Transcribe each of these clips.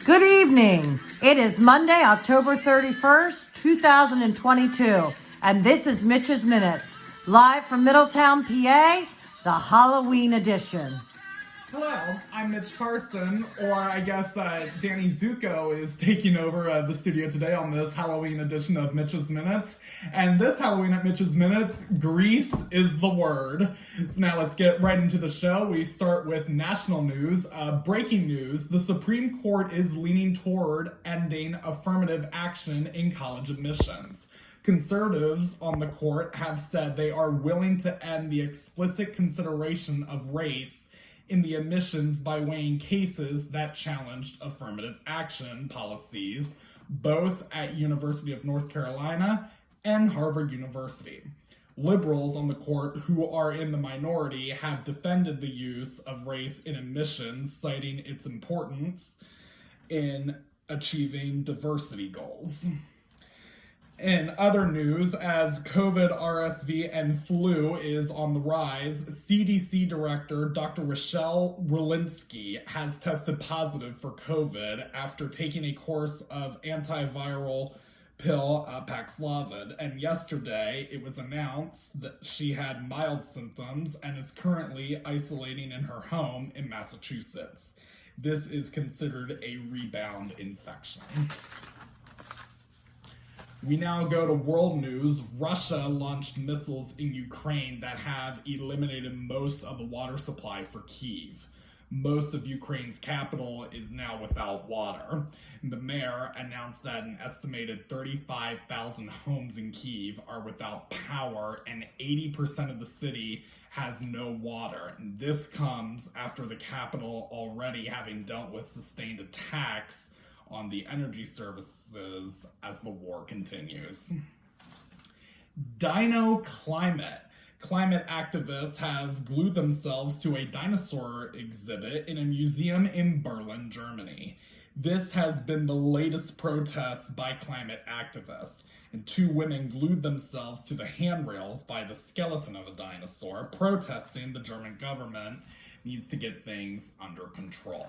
Good evening. It is Monday, October 31st, 2022, and this is Mitch's Minutes, live from Middletown, PA, the Halloween edition. Hello, I'm Mitch Carson, or I guess Danny Zuko is taking over the studio today on this Halloween edition of Mitch's Minutes. And this Halloween at Mitch's Minutes, grease is the word. So now let's get right into the show. We start with national news. Breaking news, the Supreme Court is leaning toward ending affirmative action in college admissions. Conservatives on the court have said they are willing to end the explicit consideration of race in the admissions by weighing cases that challenged affirmative action policies, both at University of North Carolina and Harvard University. Liberals on the court, who are in the minority, have defended the use of race in admissions, citing its importance in achieving diversity goals. In other news, as COVID, RSV, and flu is on the rise, CDC Director Dr. Rochelle Walensky has tested positive for COVID after taking a course of antiviral pill Paxlovid, and yesterday it was announced that she had mild symptoms and is currently isolating in her home in Massachusetts. This is considered a rebound infection. We now go to world news. Russia launched missiles in Ukraine that have eliminated most of the water supply for Kyiv. Most of Ukraine's capital is now without water. The mayor announced that an estimated 35,000 homes in Kyiv are without power and 80% of the city has no water. And this comes after the capital already having dealt with sustained attacks on the energy services as the war continues. Dino Climate. Climate activists have glued themselves to a dinosaur exhibit in a museum in Berlin, Germany. This has been the latest protest by climate activists, and two women glued themselves to the handrails by the skeleton of a dinosaur, protesting the German government needs to get things under control.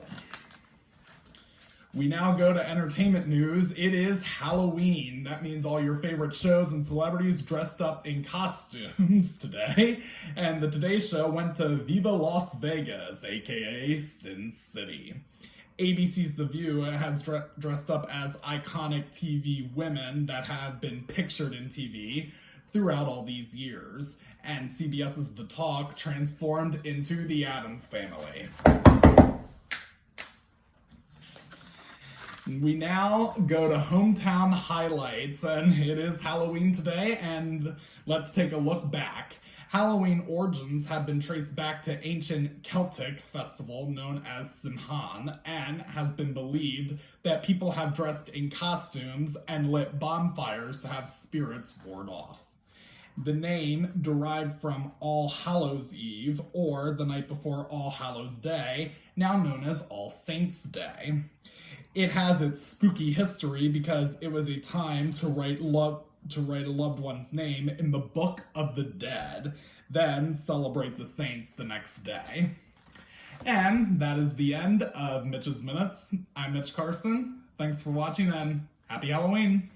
We now go to entertainment news. It is Halloween. That means all your favorite shows and celebrities dressed up in costumes today. And the Today Show went to Viva Las Vegas, aka Sin City. ABC's The View has dressed up as iconic TV women that have been pictured in TV throughout all these years. And CBS's The Talk transformed into the Addams Family. We now go to hometown highlights, and it is Halloween today, and let's take a look back. Halloween origins have been traced back to ancient Celtic festival known as Samhain, and has been believed that people have dressed in costumes and lit bonfires to have spirits ward off. The name derived from All Hallows Eve, or the night before All Hallows Day, now known as All Saints Day. It has its spooky history because it was a time to write a loved one's name in the Book of the Dead, then celebrate the saints the next day. And that is the end of Mitch's Minutes. I'm Mitch Carson. Thanks for watching and happy Halloween.